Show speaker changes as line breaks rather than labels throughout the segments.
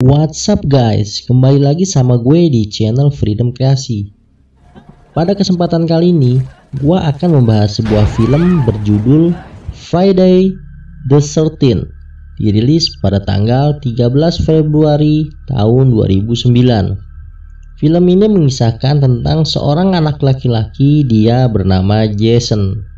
What's up guys, kembali lagi sama gue di channel Freedom Kreasi. Pada kesempatan kali ini, gue akan membahas sebuah film berjudul Friday the 13th, dirilis pada tanggal 13 Februari tahun 2009. Film ini mengisahkan tentang seorang anak laki-laki, dia bernama Jason.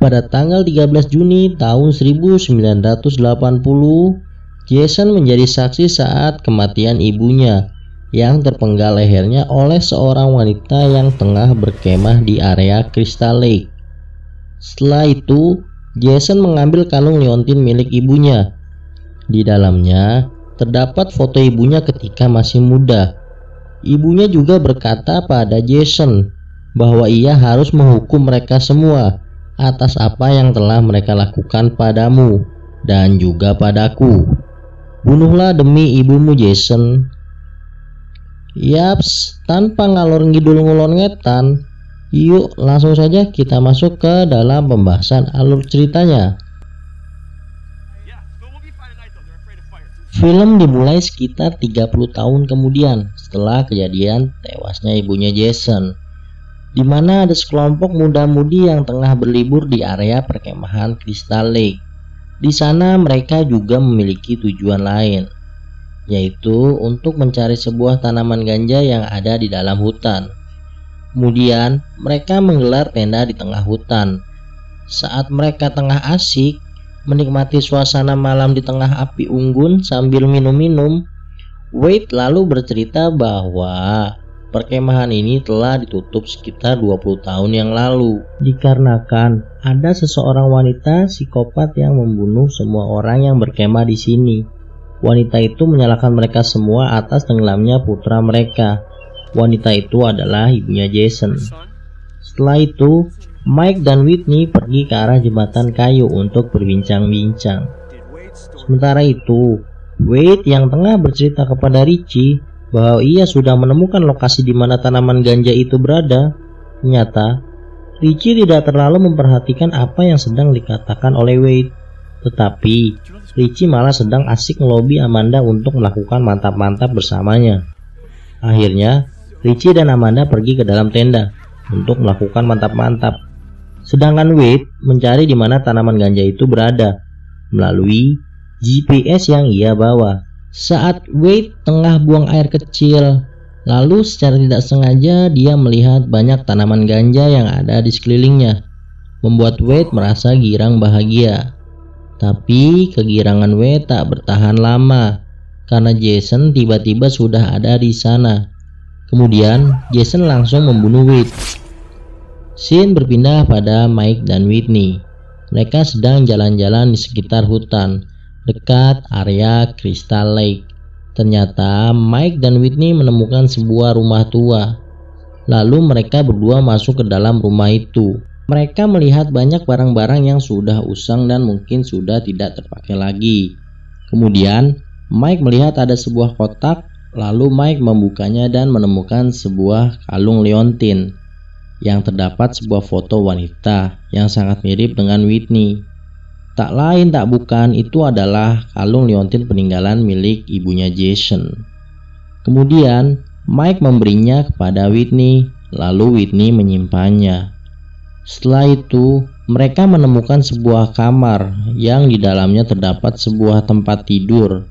Pada tanggal 13 Juni tahun 1980, Jason menjadi saksi saat kematian ibunya yang terpenggal lehernya oleh seorang wanita yang tengah berkemah di area Crystal Lake. Setelah itu, Jason mengambil kalung liontin milik ibunya. Di dalamnya terdapat foto ibunya ketika masih muda. Ibunya juga berkata pada Jason bahwa ia harus menghukum mereka semua atas apa yang telah mereka lakukan padamu dan juga padaku. Bunuhlah demi ibumu, Jason. Yaps, tanpa ngalor ngidul ngulon ngetan, yuk langsung saja kita masuk ke dalam pembahasan alur ceritanya. Film dimulai sekitar 30 tahun kemudian setelah kejadian tewasnya ibunya Jason, di mana ada sekelompok muda-mudi yang tengah berlibur di area perkemahan Crystal Lake. Di sana mereka juga memiliki tujuan lain, yaitu untuk mencari sebuah tanaman ganja yang ada di dalam hutan. Kemudian mereka menggelar tenda di tengah hutan. Saat mereka tengah asik menikmati suasana malam di tengah api unggun sambil minum-minum, Wade lalu bercerita bahwa perkemahan ini telah ditutup sekitar 20 tahun yang lalu dikarenakan ada seseorang wanita psikopat yang membunuh semua orang yang berkemah di sini. Wanita itu menyalahkan mereka semua atas tenggelamnya putra mereka. Wanita itu adalah ibunya Jason. Setelah itu, Mike dan Whitney pergi ke arah jembatan kayu untuk berbincang-bincang. Sementara itu, Wade yang tengah bercerita kepada Richie bahwa ia sudah menemukan lokasi di mana tanaman ganja itu berada. Ternyata Richie tidak terlalu memperhatikan apa yang sedang dikatakan oleh Wade, tetapi Richie malah sedang asik melobi Amanda untuk melakukan mantap-mantap bersamanya. Akhirnya Richie dan Amanda pergi ke dalam tenda untuk melakukan mantap-mantap, sedangkan Wade mencari di mana tanaman ganja itu berada melalui GPS yang ia bawa. Saat Wade tengah buang air kecil, lalu secara tidak sengaja dia melihat banyak tanaman ganja yang ada di sekelilingnya, membuat Wade merasa girang bahagia. Tapi kegirangan Wade tak bertahan lama, karena Jason tiba-tiba sudah ada di sana. Kemudian Jason langsung membunuh Wade. Scene berpindah pada Mike dan Whitney. Mereka sedang jalan-jalan di sekitar hutan dekat area Crystal Lake. Ternyata Mike dan Whitney menemukan sebuah rumah tua. Lalu mereka berdua masuk ke dalam rumah itu. Mereka melihat banyak barang-barang yang sudah usang dan mungkin sudah tidak terpakai lagi. Kemudian Mike melihat ada sebuah kotak. Lalu Mike membukanya dan menemukan sebuah kalung liontin yang terdapat sebuah foto wanita yang sangat mirip dengan Whitney. Tak lain tak bukan, itu adalah kalung liontin peninggalan milik ibunya Jason. Kemudian Mike memberinya kepada Whitney, lalu Whitney menyimpannya. Setelah itu mereka menemukan sebuah kamar yang di dalamnya terdapat sebuah tempat tidur,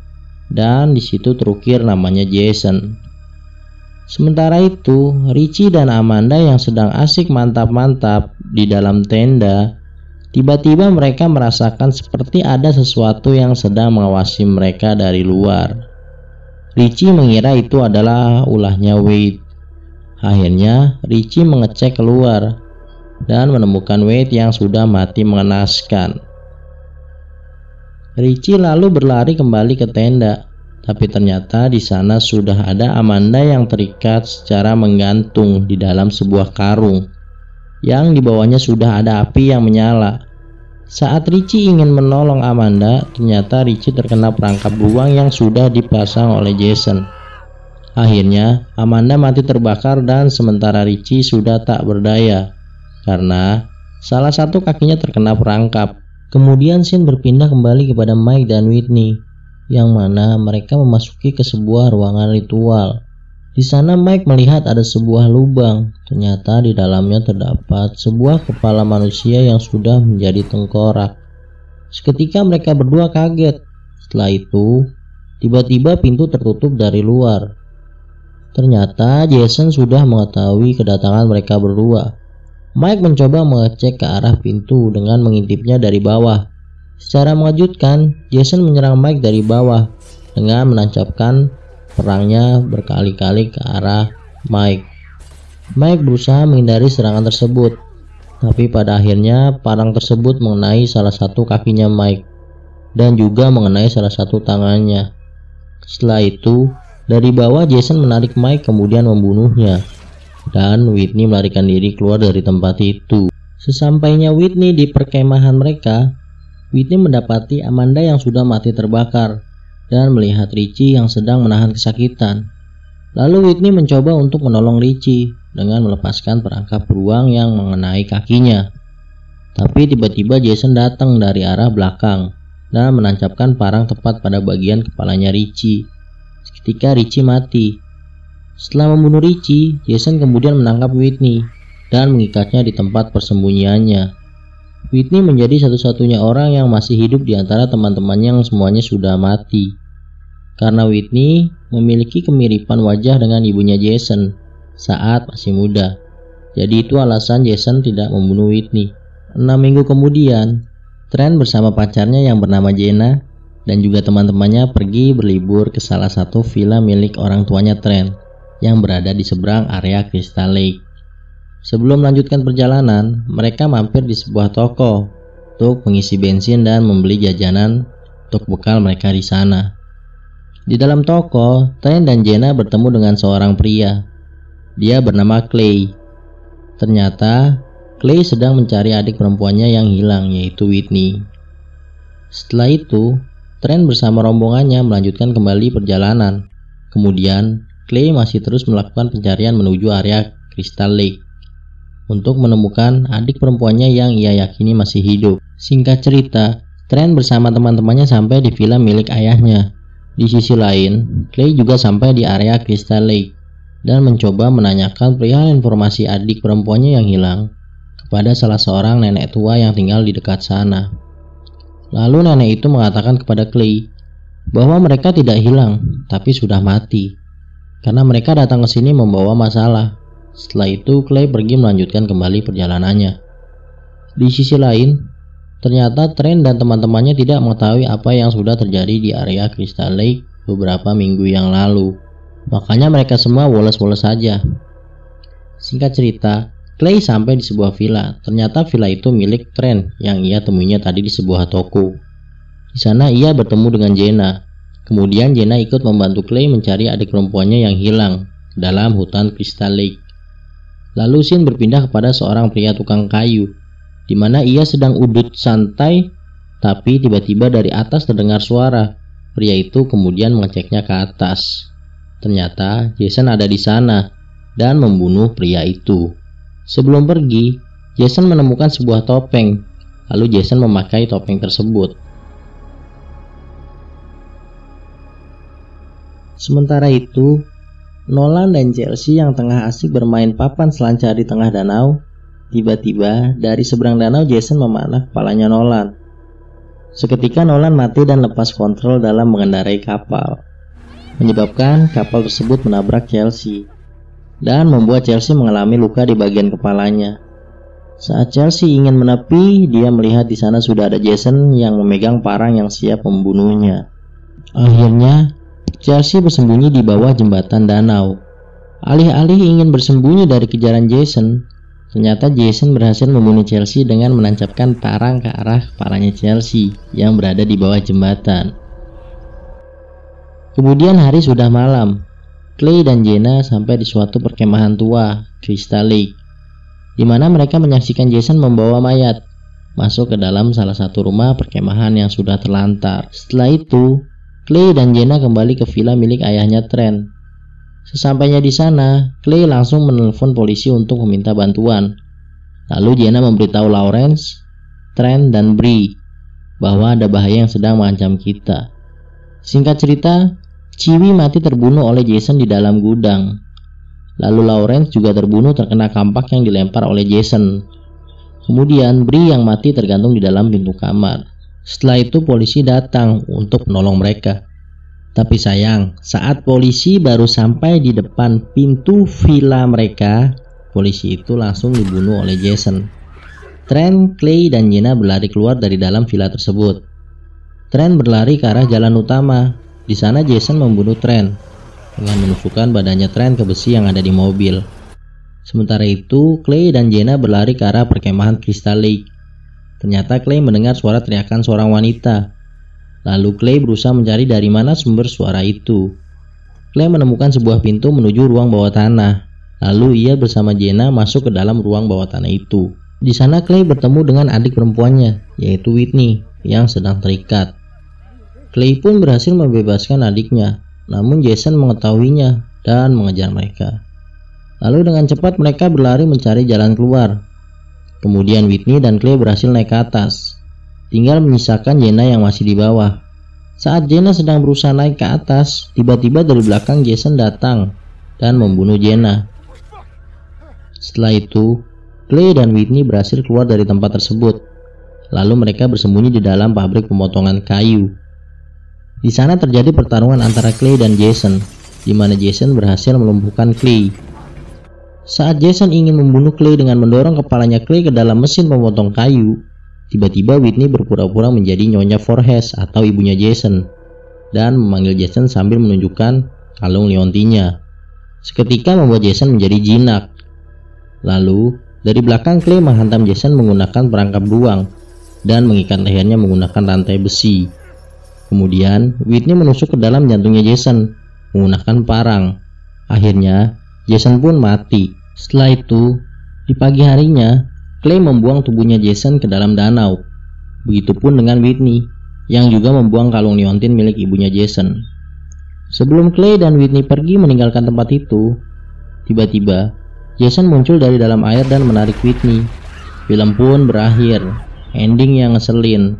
dan di situ terukir namanya Jason. Sementara itu Richie dan Amanda yang sedang asik mantap-mantap di dalam tenda, tiba-tiba mereka merasakan seperti ada sesuatu yang sedang mengawasi mereka dari luar. Richie mengira itu adalah ulahnya Wade. Akhirnya Richie mengecek keluar dan menemukan Wade yang sudah mati mengenaskan. Richie lalu berlari kembali ke tenda, tapi ternyata di sana sudah ada Amanda yang terikat secara menggantung di dalam sebuah karung yang di bawahnya sudah ada api yang menyala. Saat Richie ingin menolong Amanda, ternyata Richie terkena perangkap beruang yang sudah dipasang oleh Jason. Akhirnya Amanda mati terbakar dan sementara Richie sudah tak berdaya karena salah satu kakinya terkena perangkap. Kemudian scene berpindah kembali kepada Mike dan Whitney. yang mana mereka memasuki ke sebuah ruangan ritual. Di sana Mike melihat ada sebuah lubang. Ternyata di dalamnya terdapat sebuah kepala manusia yang sudah menjadi tengkorak. Seketika mereka berdua kaget. Setelah itu, tiba-tiba pintu tertutup dari luar. Ternyata Jason sudah mengetahui kedatangan mereka berdua. Mike mencoba mengecek ke arah pintu dengan mengintipnya dari bawah. Secara mengejutkan, Jason menyerang Mike dari bawah dengan menancapkan perangnya berkali-kali ke arah Mike. Mike berusaha menghindari serangan tersebut, tapi pada akhirnya parang tersebut mengenai salah satu kakinya Mike dan juga mengenai salah satu tangannya. Setelah itu, dari bawah Jason menarik Mike kemudian membunuhnya, dan Whitney melarikan diri keluar dari tempat itu. Sesampainya Whitney di perkemahan mereka, Whitney mendapati Amanda yang sudah mati terbakar dan melihat Richie yang sedang menahan kesakitan. Lalu Whitney mencoba untuk menolong Richie dengan melepaskan perangkap beruang yang mengenai kakinya. Tapi tiba-tiba Jason datang dari arah belakang dan menancapkan parang tepat pada bagian kepalanya Richie. Seketika Richie mati. Setelah membunuh Richie, Jason kemudian menangkap Whitney dan mengikatnya di tempat persembunyiannya. Whitney menjadi satu-satunya orang yang masih hidup di antara teman-temannya yang semuanya sudah mati. Karena Whitney memiliki kemiripan wajah dengan ibunya Jason saat masih muda. Jadi itu alasan Jason tidak membunuh Whitney. 6 minggu kemudian, Trent bersama pacarnya yang bernama Jenna dan juga teman-temannya pergi berlibur ke salah satu villa milik orang tuanya Trent yang berada di seberang area Crystal Lake. Sebelum melanjutkan perjalanan, mereka mampir di sebuah toko untuk mengisi bensin dan membeli jajanan untuk bekal mereka di sana. Di dalam toko, Trent dan Jenna bertemu dengan seorang pria. Dia bernama Clay. Ternyata, Clay sedang mencari adik perempuannya yang hilang, yaitu Whitney. Setelah itu, Trent bersama rombongannya melanjutkan kembali perjalanan. Kemudian, Clay masih terus melakukan pencarian menuju area Crystal Lake untuk menemukan adik perempuannya yang ia yakini masih hidup. Singkat cerita, Trent bersama teman-temannya sampai di villa milik ayahnya. Di sisi lain, Clay juga sampai di area Crystal Lake dan mencoba menanyakan perihal informasi adik perempuannya yang hilang kepada salah seorang nenek tua yang tinggal di dekat sana. Lalu nenek itu mengatakan kepada Clay bahwa mereka tidak hilang, tapi sudah mati karena mereka datang ke sini membawa masalah. Setelah itu, Clay pergi melanjutkan kembali perjalanannya. Di sisi lain, ternyata Trent dan teman-temannya tidak mengetahui apa yang sudah terjadi di area Crystal Lake beberapa minggu yang lalu. Makanya mereka semua woles-woles saja. Singkat cerita, Clay sampai di sebuah villa. Ternyata villa itu milik Trent yang ia temuinya tadi di sebuah toko. Di sana ia bertemu dengan Jenna. Kemudian Jenna ikut membantu Clay mencari adik perempuannya yang hilang dalam hutan Crystal Lake. Lalu scene berpindah kepada seorang pria tukang kayu, di mana ia sedang udut santai, tapi tiba-tiba dari atas terdengar suara. Pria itu kemudian mengeceknya ke atas. Ternyata Jason ada di sana dan membunuh pria itu. Sebelum pergi, Jason menemukan sebuah topeng. Lalu Jason memakai topeng tersebut. Sementara itu, Nolan dan Chelsea yang tengah asik bermain papan selancar di tengah danau, tiba-tiba dari seberang danau Jason memanah kepalanya Nolan. Seketika Nolan mati dan lepas kontrol dalam mengendarai kapal, menyebabkan kapal tersebut menabrak Chelsea dan membuat Chelsea mengalami luka di bagian kepalanya. Saat Chelsea ingin menepi, dia melihat di sana sudah ada Jason yang memegang parang yang siap membunuhnya. Akhirnya, Chelsea bersembunyi di bawah jembatan danau. Alih-alih ingin bersembunyi dari kejaran Jason, ternyata Jason berhasil membunuh Chelsea dengan menancapkan parang ke arah kepalanya Chelsea yang berada di bawah jembatan. Kemudian hari sudah malam. Clay dan Jenna sampai di suatu perkemahan tua, Crystal Lake, di mana mereka menyaksikan Jason membawa mayat masuk ke dalam salah satu rumah perkemahan yang sudah terlantar. Setelah itu, Clay dan Jenna kembali ke villa milik ayahnya Trent. Sesampainya di sana, Clay langsung menelpon polisi untuk meminta bantuan. Lalu Jenna memberitahu Lawrence, Trent, dan Bree bahwa ada bahaya yang sedang mengancam kita. Singkat cerita, Chiwi mati terbunuh oleh Jason di dalam gudang. Lalu Lawrence juga terbunuh terkena kampak yang dilempar oleh Jason. Kemudian Bree yang mati tergantung di dalam pintu kamar. Setelah itu polisi datang untuk menolong mereka. Tapi sayang, saat polisi baru sampai di depan pintu villa mereka, polisi itu langsung dibunuh oleh Jason. Trent, Clay, dan Jenna berlari keluar dari dalam villa tersebut. Trent berlari ke arah jalan utama. Di sana Jason membunuh Trent dengan menusukkan badannya Trent ke besi yang ada di mobil. Sementara itu, Clay dan Jenna berlari ke arah perkemahan Crystal Lake. Ternyata Clay mendengar suara teriakan seorang wanita. Lalu Clay berusaha mencari dari mana sumber suara itu. Clay menemukan sebuah pintu menuju ruang bawah tanah. Lalu ia bersama Jenna masuk ke dalam ruang bawah tanah itu. Di sana Clay bertemu dengan adik perempuannya, yaitu Whitney, yang sedang terikat. Clay pun berhasil membebaskan adiknya, namun Jason mengetahuinya dan mengejar mereka. Lalu dengan cepat mereka berlari mencari jalan keluar. Kemudian Whitney dan Clay berhasil naik ke atas. Tinggal menyisakan Jenna yang masih di bawah. Saat Jenna sedang berusaha naik ke atas, tiba-tiba dari belakang Jason datang dan membunuh Jenna. Setelah itu, Clay dan Whitney berhasil keluar dari tempat tersebut. Lalu mereka bersembunyi di dalam pabrik pemotongan kayu. Di sana terjadi pertarungan antara Clay dan Jason, di mana Jason berhasil melumpuhkan Clay. Saat Jason ingin membunuh Clay dengan mendorong kepalanya Clay ke dalam mesin pemotong kayu, tiba-tiba Whitney berpura-pura menjadi Nyonya Voorhees atau ibunya Jason, dan memanggil Jason sambil menunjukkan kalung liontinya. Seketika membuat Jason menjadi jinak. Lalu, dari belakang Clay menghantam Jason menggunakan perangkap beruang dan mengikat lehernya menggunakan rantai besi. Kemudian, Whitney menusuk ke dalam jantungnya Jason menggunakan parang. Akhirnya, Jason pun mati. Setelah itu, di pagi harinya, Clay membuang tubuhnya Jason ke dalam danau. Begitupun dengan Whitney, yang juga membuang kalung liontin milik ibunya Jason. Sebelum Clay dan Whitney pergi meninggalkan tempat itu, tiba-tiba, Jason muncul dari dalam air dan menarik Whitney. Film pun berakhir. Ending yang ngeselin.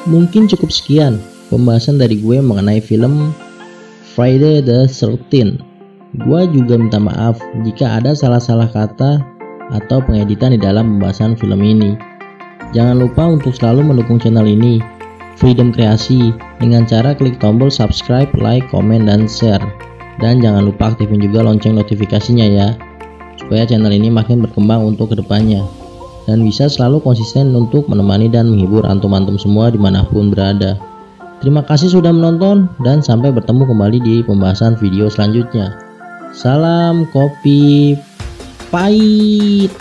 Mungkin cukup sekian pembahasan dari gue mengenai film Friday the 13th. Gue juga minta maaf jika ada salah-salah kata atau pengeditan di dalam pembahasan film ini. Jangan lupa untuk selalu mendukung channel ini, Freedom Kreasi, dengan cara klik tombol subscribe, like, komen, dan share. Dan jangan lupa aktifin juga lonceng notifikasinya ya, supaya channel ini makin berkembang untuk kedepannya, dan bisa selalu konsisten untuk menemani dan menghibur antum-antum semua dimanapun berada. Terima kasih sudah menonton, dan sampai bertemu kembali di pembahasan video selanjutnya. Salam kopi pahit.